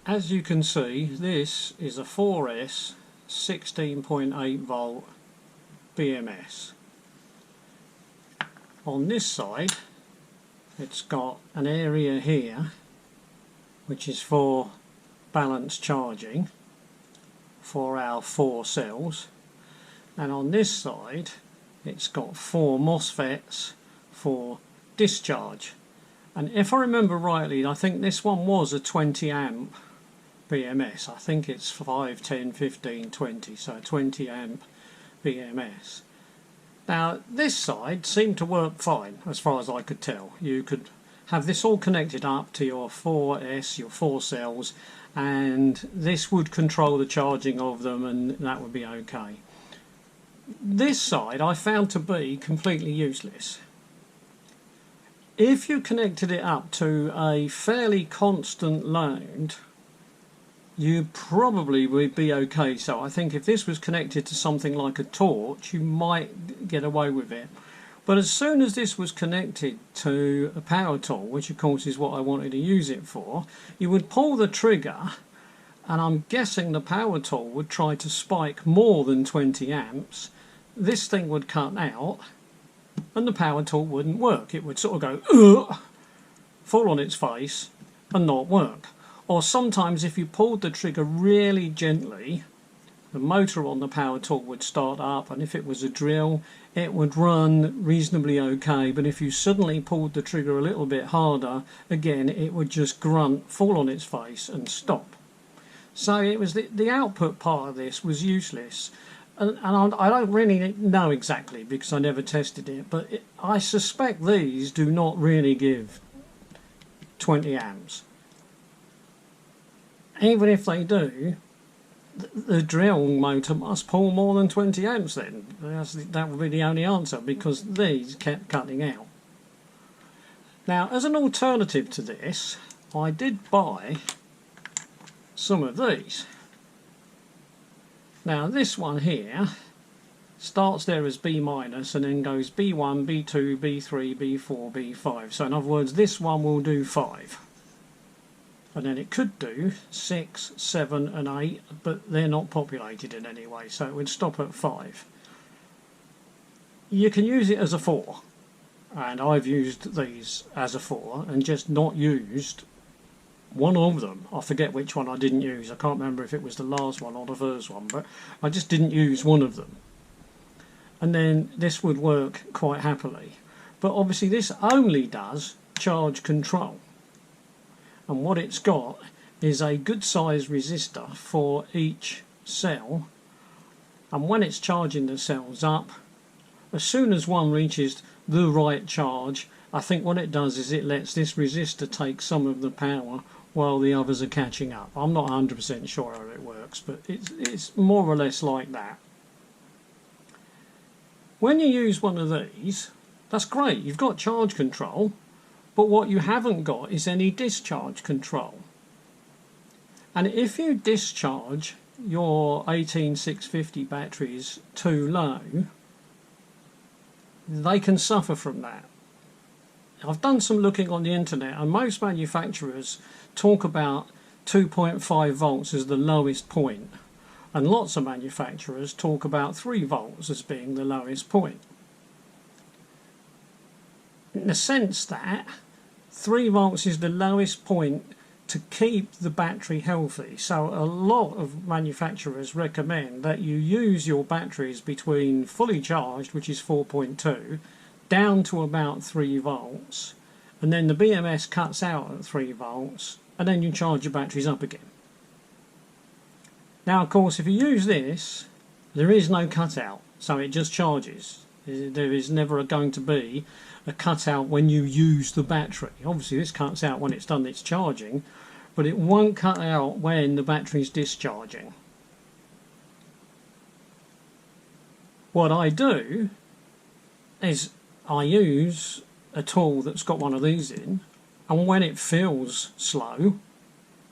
As you can see, this is a 4S 16.8 volt BMS. On this side it's got an area here which is for balance charging for our 4 cells, and on this side it's got 4 MOSFETs for discharge. And if I remember rightly, I think this one was a 20 amp BMS. I think it's 5, 10, 15, 20, so 20 amp BMS. Now this side seemed to work fine as far as I could tell. You could have this all connected up to your 4S, your 4 cells, and this would control the charging of them, and that would be okay. This side I found to be completely useless. If you connected it up to a fairly constant load, you probably would be okay. So I think if this was connected to something like a torch, you might get away with it. But as soon as this was connected to a power tool, which of course is what I wanted to use it for, you would pull the trigger, and I'm guessing the power tool would try to spike more than 20 amps. This thing would cut out and the power tool wouldn't work. It would sort of go ugh, fall on its face and not work. Or sometimes if you pulled the trigger really gently, the motor on the power tool would start up, and if it was a drill it would run reasonably okay, but if you suddenly pulled the trigger a little bit harder, again it would just grunt, fall on its face and stop. So it was the output part of this was useless, and I don't really know exactly because I never tested it, but I suspect these do not really give 20 amps. Even if they do, the drill motor must pull more than 20 amps then. That would be the only answer, because these kept cutting out. Now, as an alternative to this, I did buy some of these. Now this one here starts there as B minus and then goes B1, B2, B3, B4, B5. So in other words, this one will do 5. And then it could do 6, 7 and 8, but they're not populated in any way, so it would stop at 5. You can use it as a 4, and I've used these as a 4 and just not used one of them. I forget which one I didn't use. I can't remember if it was the last one or the first one, but I just didn't use one of them. And then this would work quite happily. But obviously this only does charge control. And what it's got is a good size resistor for each cell, and when it's charging the cells up, as soon as one reaches the right charge, I think what it does is it lets this resistor take some of the power while the others are catching up. I'm not 100% sure how it works, but it's more or less like that. When you use one of these, that's great, you've got charge control, but what you haven't got is any discharge control. And if you discharge your 18650 batteries too low, they can suffer from that. I've done some looking on the internet, and most manufacturers talk about 2.5 volts as the lowest point, and lots of manufacturers talk about 3 volts as being the lowest point. In the sense that 3 volts is the lowest point to keep the battery healthy. So a lot of manufacturers recommend that you use your batteries between fully charged, which is 4.2, down to about 3 volts, and then the BMS cuts out at 3 volts, and then you charge your batteries up again. Now of course if you use this, there is no cutout, so it just charges. There is never going to be a cutout when you use the battery. Obviously this cuts out when it's done its charging, but it won't cut out when the battery's discharging. What I do is I use a tool that's got one of these in, and when it feels slow,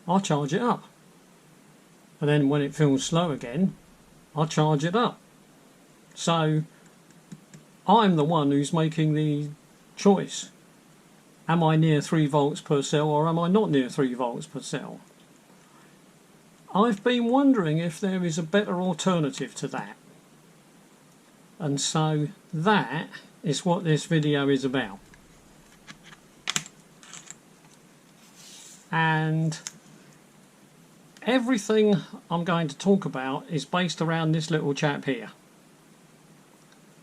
I'll charge it up. And then when it feels slow again, I'll charge it up. So I'm the one who's making the choice. Am I near 3 volts per cell or am I not near 3 volts per cell? I've been wondering if there is a better alternative to that. And so that is what this video is about. And everything I'm going to talk about is based around this little chap here.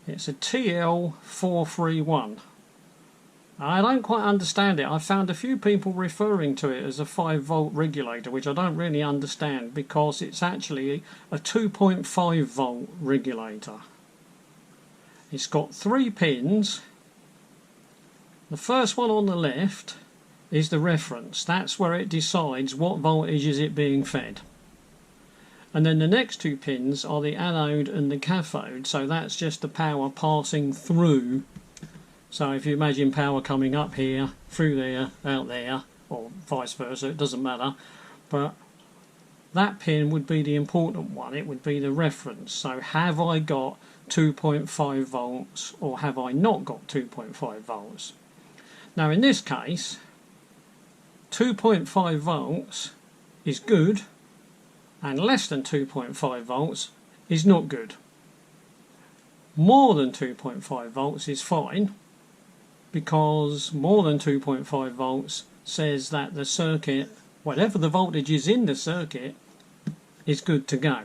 It's a TL431. I don't quite understand it. I've found a few people referring to it as a 5-volt regulator, which I don't really understand, because it's actually a 2.5 volt regulator. It's got 3 pins. The first one on the left is the reference. That's where it decides what voltage is it being fed. And then the next 2 pins are the anode and the cathode, so that's just the power passing through. So if you imagine power coming up here, through there, out there, or vice versa, it doesn't matter. But that pin would be the important one, it would be the reference. So have I got 2.5 volts or have I not got 2.5 volts? Now in this case, 2.5 volts is good and less than 2.5 volts is not good. More than 2.5 volts is fine, because more than 2.5 volts says that the circuit, whatever the voltage is in the circuit, is good to go.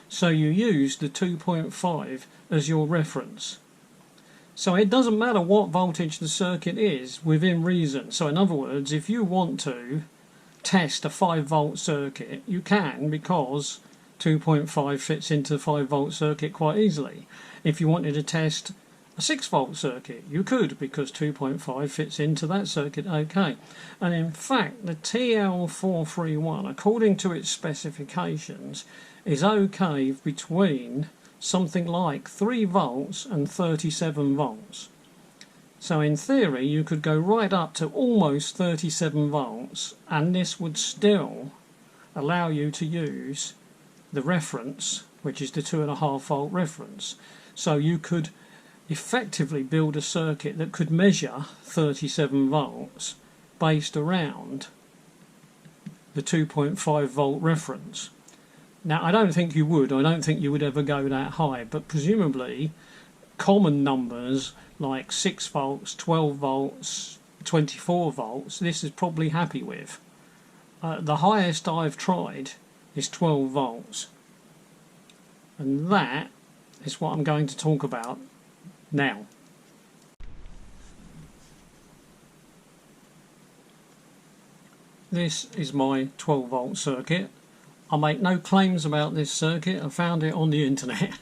So you use the 2.5 as your reference. So it doesn't matter what voltage the circuit is within reason. So in other words, if you want to test a 5-volt circuit, you can, because 2.5 fits into the 5-volt circuit quite easily. If you wanted to test a 6-volt circuit, you could, because 2.5 fits into that circuit okay. And in fact, the TL431, according to its specifications, is okay between something like 3 volts and 37 volts. So in theory, you could go right up to almost 37 volts, and this would still allow you to use the reference, which is the 2.5 volt reference. So you could effectively build a circuit that could measure 37 volts based around the 2.5 volt reference. Now I don't think you would ever go that high, but presumably common numbers like 6 volts, 12 volts, 24 volts, this is probably happy with. The highest I've tried is 12 volts, and that is what I'm going to talk about now. This is my 12 volt circuit. I make no claims about this circuit, I found it on the internet.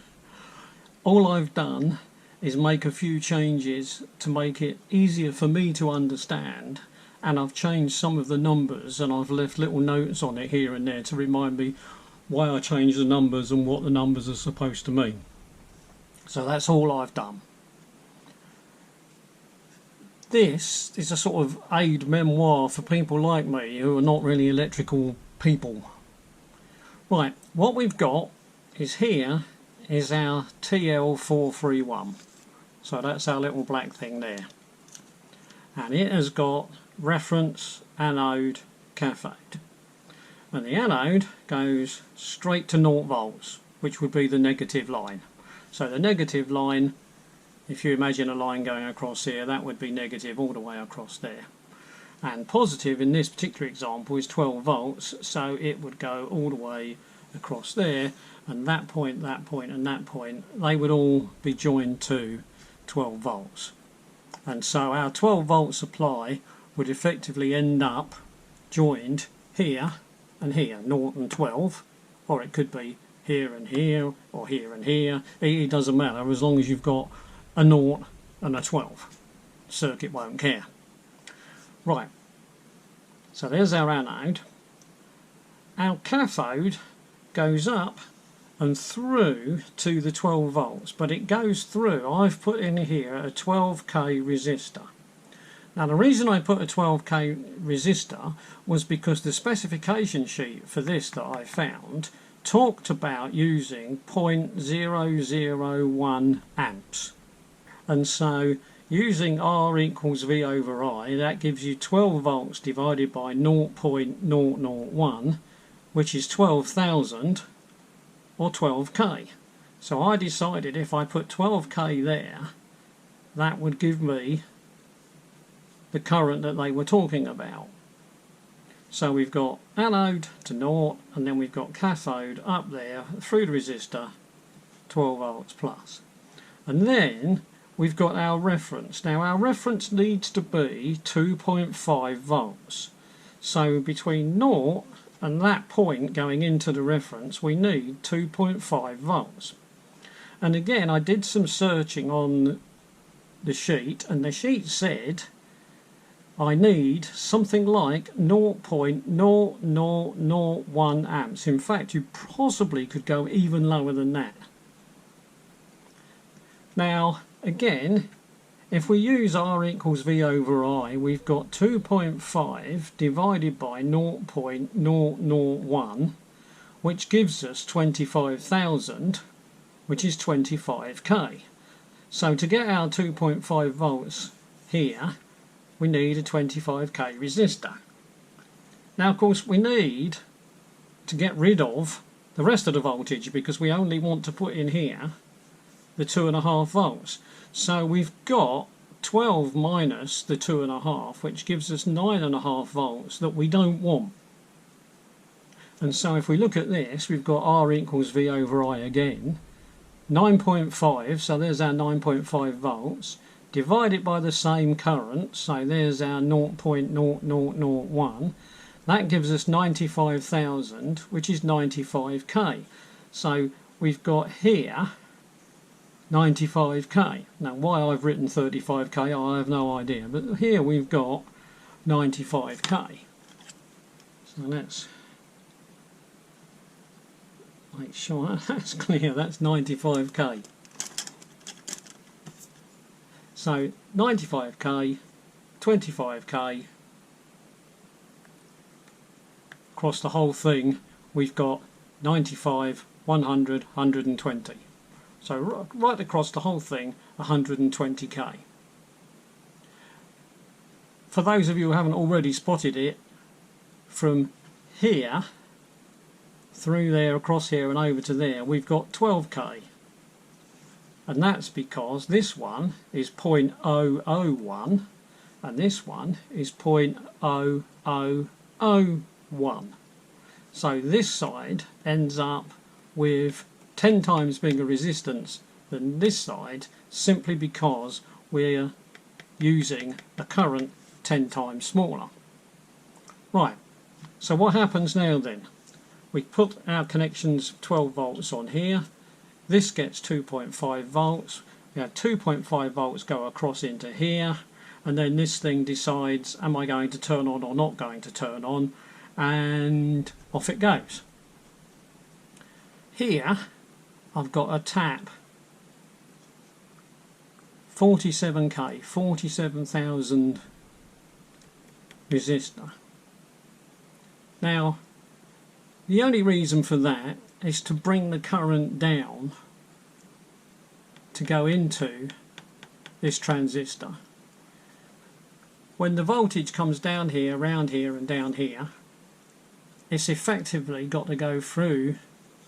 All I've done is make a few changes to make it easier for me to understand, and I've changed some of the numbers, and I've left little notes on it here and there to remind me why I changed the numbers and what the numbers are supposed to mean. So that's all I've done. This is a sort of aid memoir for people like me who are not really electrical people. Right, what we've got is here is our TL431. So that's our little black thing there. And it has got reference, anode, cathode. And the anode goes straight to 0 volts, which would be the negative line. So the negative line, if you imagine a line going across here, that would be negative all the way across there. And positive in this particular example is 12 volts, so it would go all the way across there, and that point, and that point, they would all be joined to 12 volts. And so our 12 volt supply would effectively end up joined here and here, 0 and 12, or it could be here and here, or here and here. It doesn't matter, as long as you've got a 0 and a 12. The circuit won't care. Right, so there's our anode. Our cathode goes up and through to the 12 volts, but it goes through, I've put in here a 12k resistor. Now the reason I put a 12k resistor was because the specification sheet for this that I found talked about using 0.001 amps, and so using R equals V over I, that gives you 12 volts divided by 0.001, which is 12,000 or 12k. So I decided if I put 12k there, that would give me the current that they were talking about. So we've got anode to naught, and then we've got cathode up there through the resistor, 12 volts plus. And then we've got our reference. Now our reference needs to be 2.5 volts. So between naught and that point going into the reference, we need 2.5 volts. And again, I did some searching on the sheet, and the sheet said I need something like 0.0001 amps. In fact, you possibly could go even lower than that. Now, again, if we use R equals V over I, we've got 2.5 divided by 0.001, which gives us 25,000, which is 25k. So to get our 2.5 volts here, we need a 25k resistor. Now, of course, we need to get rid of the rest of the voltage because we only want to put in here the 2.5 volts. So we've got 12 minus the 2.5, which gives us 9.5 volts that we don't want. And so if we look at this, we've got R equals V over I again, 9.5, so there's our 9.5 volts, divided by the same current, so there's our 0.0001, that gives us 95,000, which is 95k. So we've got here 95k. Now why I've written 35k I have no idea, but here we've got 95k. So let's make sure that's clear. That's 95k. So 95k, 25k, across the whole thing we've got 95, 100, 120. So right across the whole thing, 120k. For those of you who haven't already spotted it, from here, through there, across here and over to there, we've got 12k. And that's because this one is 0.001 and this one is 0.0001. So this side ends up with 10 times bigger resistance than this side, simply because we're using a current 10 times smaller. Right, so what happens now then? We put our connections 12 volts on here. This gets 2.5 volts. We have 2.5 volts go across into here, and then this thing decides, am I going to turn on or not going to turn on, and off it goes. Here I've got a tap 47k, 47,000 resistor. Now the only reason for that is to bring the current down to go into this transistor. When the voltage comes down here, around here and down here, it's effectively got to go through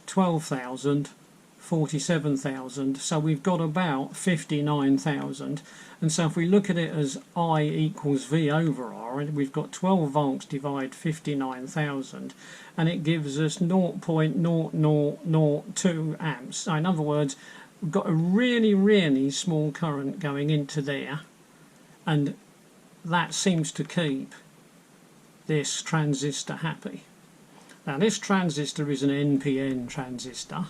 12,000, 47,000, so we've got about 59,000. And so if we look at it as I equals V over R, we've got 12 volts divide 59,000, and it gives us 0.0002 amps. So in other words, we've got a really small current going into there, and that seems to keep this transistor happy. Now this transistor is an NPN transistor,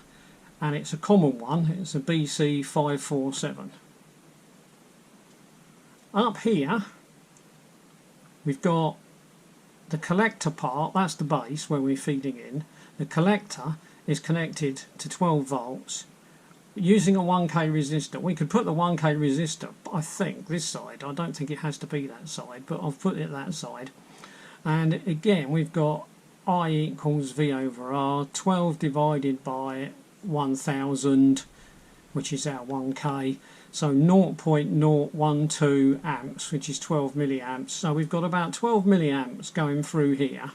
and it's a common one. It's a BC547. Up here we've got the collector part, that's the base where we're feeding in. The collector is connected to 12 volts using a 1k resistor. We could put the 1k resistor, I think, this side. I don't think it has to be that side, but I've put it that side. And again, we've got I equals V over R, 12 divided by 1000, which is our 1k, so 0.012 amps, which is 12 milliamps. So we've got about 12 milliamps going through here,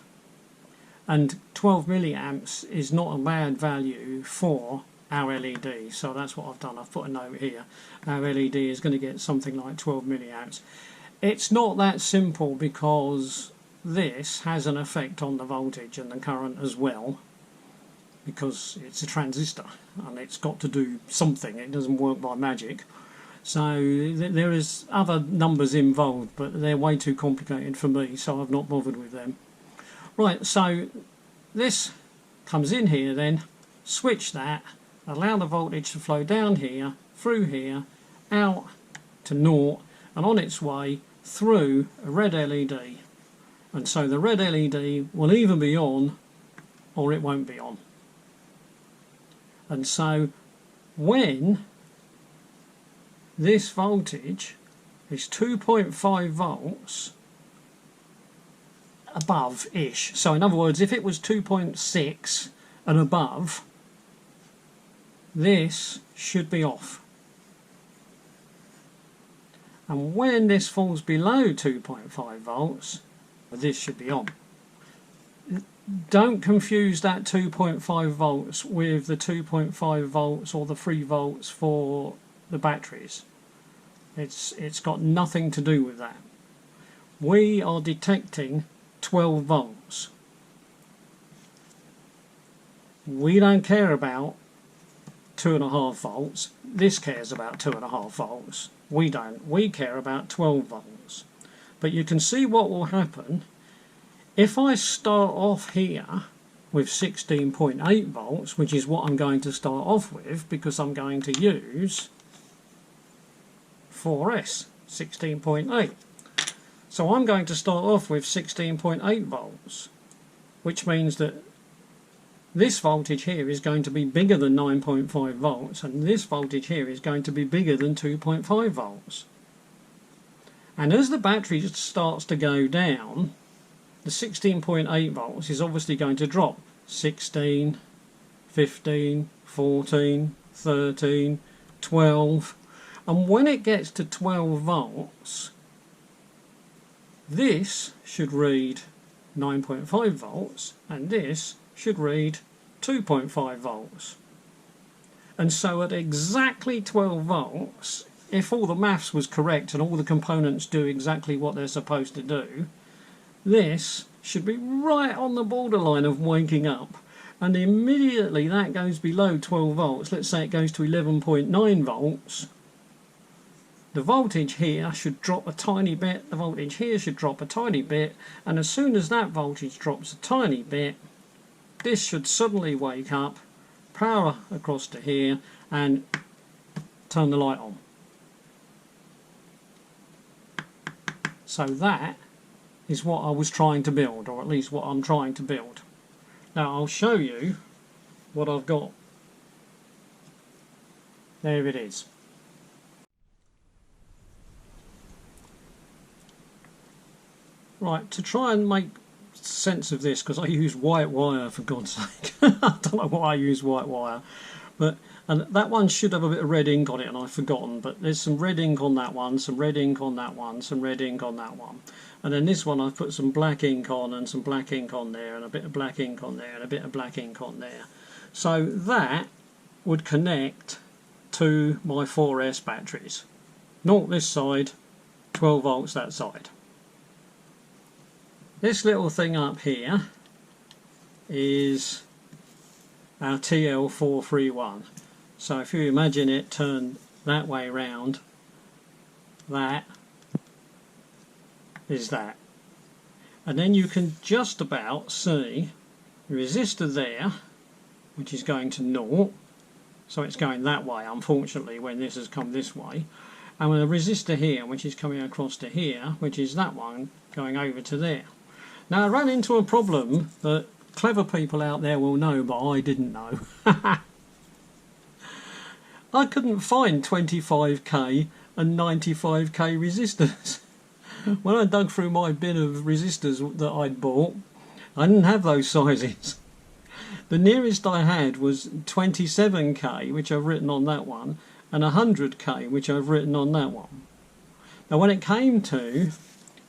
and 12 milliamps is not a bad value for our LED. So that's what I've done. I've put a note here. Our LED is going to get something like 12 milliamps. It's not that simple, because this has an effect on the voltage and the current as well, because it's a transistor and it's got to do something. It doesn't work by magic. So there is other numbers involved, but they're way too complicated for me, so I've not bothered with them. Right, so this comes in here then, switch that, allow the voltage to flow down here, through here, out to naught, and on its way through a red LED. And so the red LED will either be on or it won't be on. And so when this voltage is 2.5 volts above-ish, so in other words, if it was 2.6 and above, this should be off. And when this falls below 2.5 volts, this should be on. Don't confuse that 2.5 volts with the 2.5 volts or the 3 volts for the batteries. It's got nothing to do with that. We are detecting 12 volts. We don't care about 2.5 volts. This cares about 2.5 volts. We don't. We care about 12 volts. But you can see what will happen if I start off here with 16.8 volts, which is what I'm going to start off with, because I'm going to use 4S, 16.8. So I'm going to start off with 16.8 volts, which means that this voltage here is going to be bigger than 9.5 volts, and this voltage here is going to be bigger than 2.5 volts. And as the battery starts to go down, the 16.8 volts is obviously going to drop. 16, 15, 14, 13, 12. And when it gets to 12 volts, this should read 9.5 volts, and this should read 2.5 volts. And so at exactly 12 volts, if all the maths was correct and all the components do exactly what they're supposed to do, this should be right on the borderline of waking up. And immediately that goes below 12 volts, let's say it goes to 11.9 volts, the voltage here should drop a tiny bit, the voltage here should drop a tiny bit, and as soon as that voltage drops a tiny bit, this should suddenly wake up, power across to here, and turn the light on. So that is what I was trying to build, or at least what I'm trying to build. Now I'll show you what I've got. There it is. Right, to try and make sense of this, because I use white wire, for God's sake. I don't know why I use white wire, and that one should have a bit of red ink on it, and I've forgotten, but there's some red ink on that one, some red ink on that one, some red ink on that one, and then this one I've put some black ink on, and some black ink on there, and a bit of black ink on there, and a bit of black ink on there. So that would connect to my 4S batteries. Not this side, 12 volts that side. This little thing up here is our TL431. So if you imagine it turned that way round, that is that. And then you can just about see the resistor there, which is going to naught. So it's going that way, unfortunately, when this has come this way. And with a resistor here, which is coming across to here, which is that one going over to there. Now I ran into a problem that clever people out there will know, but I didn't know. I couldn't find 25k and 95k resistors. When I dug through my bin of resistors that I'd bought, I didn't have those sizes. The nearest I had was 27k, which I've written on that one, and 100k, which I've written on that one. Now when it came to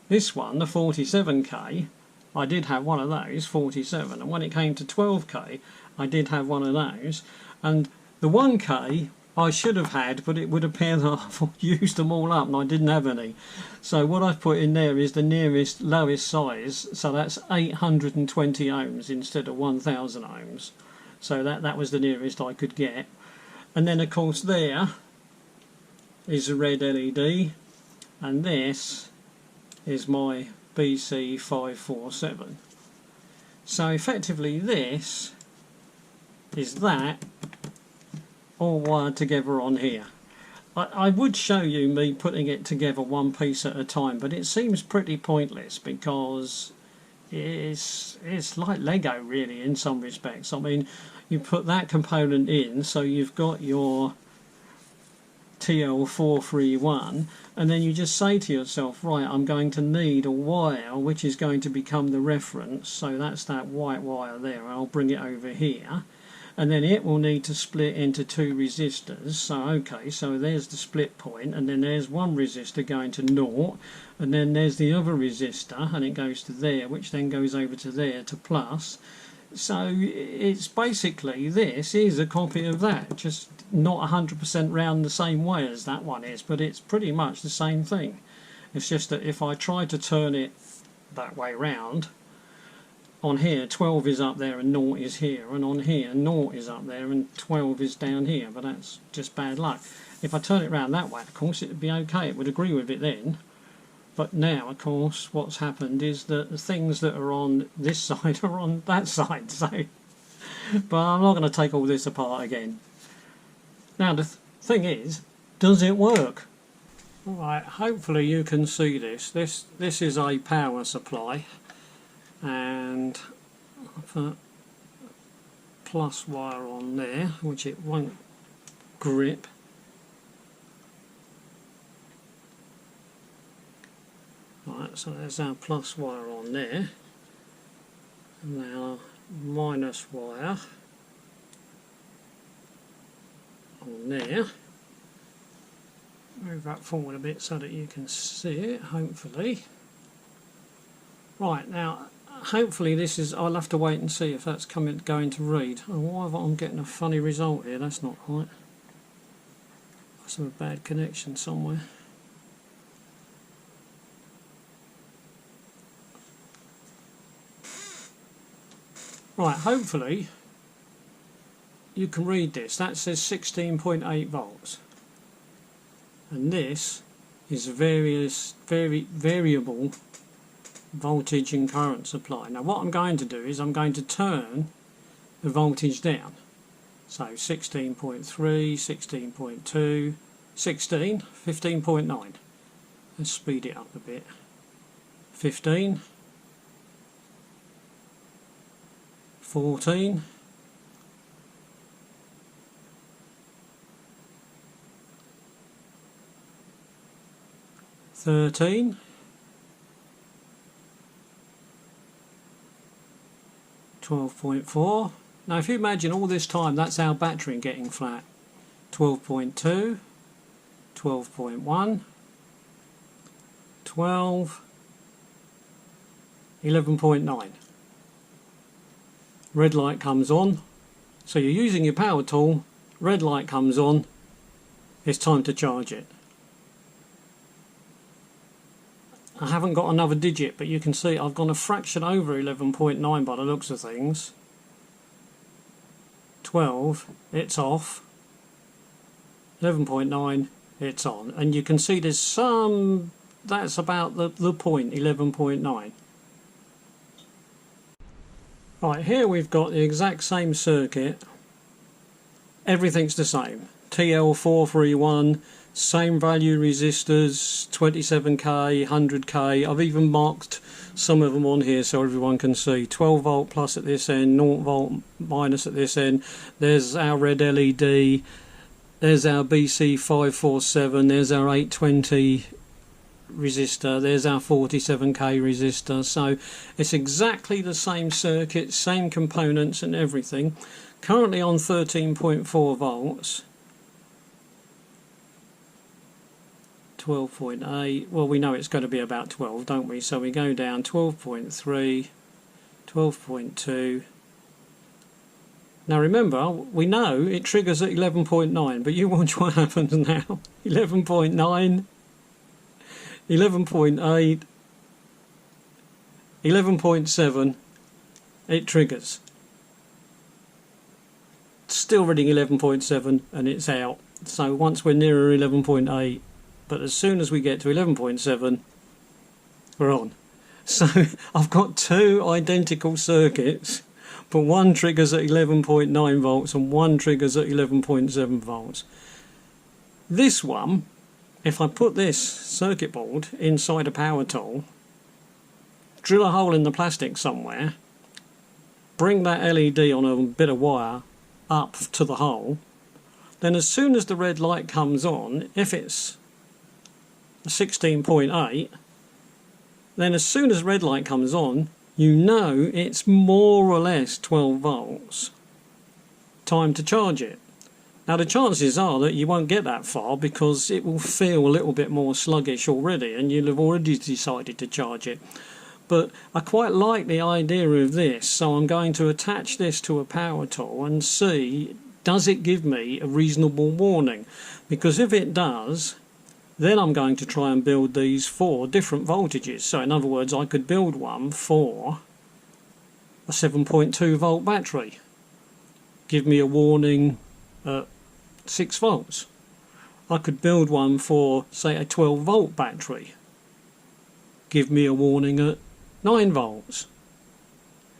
this one, the 47k, I did have one of those, 47, and when it came to 12k, I did have one of those, and the 1k I should have had, but it would appear that I've used them all up and I didn't have any. So what I've put in there is the nearest lowest size, so that's 820 ohms instead of 1000 ohms. So that was the nearest I could get. And then of course there is a red LED, and this is my BC547. So effectively this is that all wired together on here. I would show you me putting it together one piece at a time, but it seems pretty pointless because it's like Lego really in some respects. I mean, you put that component in, so you've got your TL431, and then you just say to yourself, right, I'm going to need a wire which is going to become the reference, so that's that white wire there. I'll bring it over here, and then it will need to split into two resistors. So okay, so there's the split point, and then there's one resistor going to naught, and then there's the other resistor, and it goes to there, which then goes over to there to plus. So it's basically, this is a copy of that, just not 100% round the same way as that one is, but it's pretty much the same thing. It's just that if I try to turn it that way round, on here 12 is up there and 0 is here, and on here 0 is up there and 12 is down here, but that's just bad luck. If I turn it round that way, of course it would be okay, it would agree with it then. But now, of course, what's happened is that the things that are on this side are on that side. So, but I'm not going to take all this apart again. Now, the thing is, does it work? Right, hopefully you can see this. This is a power supply, and I put plus wire on there, which it won't grip. Right, so there's our plus wire on there, and our minus wire on there. Move that forward a bit so that you can see it, hopefully. Right, now, hopefully this is, I'll have to wait and see if that's going to read. Oh, why am I getting a funny result here? That's not right. That's a bad connection somewhere. Right, hopefully you can read this. That says 16.8 volts. And this is variable voltage and current supply. Now what I'm going to do is I'm going to turn the voltage down. So 16.3, 16.2, 16, 15.9. Let's speed it up a bit. 15. 14, 13, 12.4. Now if you imagine all this time, that's our battery getting flat. 12.2, 12.1, 12, 11.9. Red light comes on, so you're using your power tool, red light comes on, it's time to charge it. I haven't got another digit, but you can see I've gone a fraction over 11.9 by the looks of things. 12, it's off. 11.9, it's on. And you can see there's some, that's about the point, 11.9. Right, here we've got the exact same circuit. Everything's the same. TL431, same value resistors, 27k, 100k. I've even marked some of them on here so everyone can see. 12 volt plus at this end, 0 volt minus at this end. There's our red LED. There's our BC547. There's our 820 resistor, there's our 47k resistor. So it's exactly the same circuit, same components and everything. Currently on 13.4 volts, 12.8, well we know it's going to be about 12, don't we? So we go down 12.3, 12.2. Now remember, we know it triggers at 11.9, but you watch what happens now. 11.9, 11.8, 11.7, it triggers. Still reading 11.7 and it's out. So once we're nearer 11.8, but as soon as we get to 11.7, we're on. So I've got two identical circuits, but one triggers at 11.9 volts and one triggers at 11.7 volts. This one, if I put this circuit board inside a power tool, drill a hole in the plastic somewhere, bring that LED on a bit of wire up to the hole, then as soon as the red light comes on, if it's 16.8, then as soon as red light comes on, you know it's more or less 12 volts. Time to charge it. Now the chances are that you won't get that far because it will feel a little bit more sluggish already and you'll have already decided to charge it. But I quite like the idea of this, so I'm going to attach this to a power tool and see, does it give me a reasonable warning? Because if it does, then I'm going to try and build these for different voltages. So in other words, I could build one for a 7.2 volt battery. Give me a warning at 6 volts. I could build one for, say, a 12 volt battery. Give me a warning at 9 volts.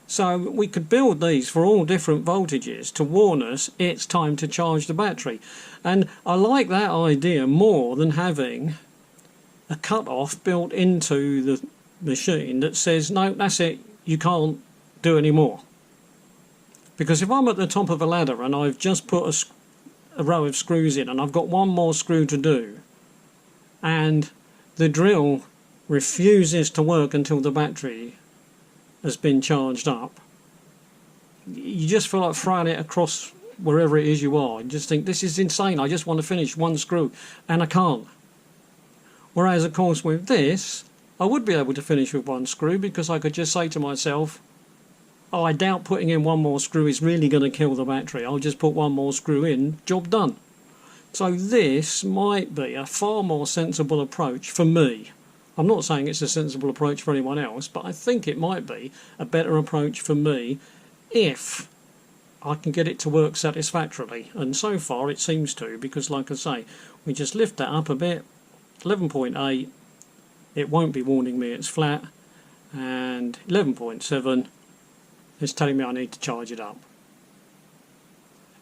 So we could build these for all different voltages to warn us it's time to charge the battery. And I like that idea more than having a cut-off built into the machine that says, no, that's it, you can't do any more. Because if I'm at the top of a ladder and I've just put a row of screws in and I've got one more screw to do, and the drill refuses to work until the battery has been charged up, you just feel like throwing it across wherever it is you are. You just think, this is insane, I just want to finish one screw and I can't. Whereas of course with this I would be able to finish with one screw, because I could just say to myself, oh, I doubt putting in one more screw is really going to kill the battery, I'll just put one more screw in, job done. So this might be a far more sensible approach for me. I'm not saying it's a sensible approach for anyone else, but I think it might be a better approach for me if I can get it to work satisfactorily. And so far it seems to, because like I say, we just lift that up a bit, 11.8, it won't be warning me it's flat, and 11.7 is telling me I need to charge it up.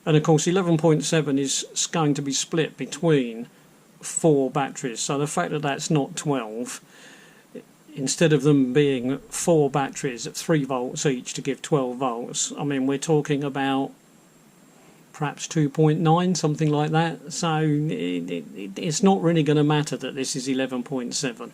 And of course 11.7 is going to be split between 4 batteries, so the fact that that's not 12, instead of them being 4 batteries at 3 volts each to give 12 volts, I mean we're talking about perhaps 2.9, something like that. So it's not really going to matter that this is 11.7.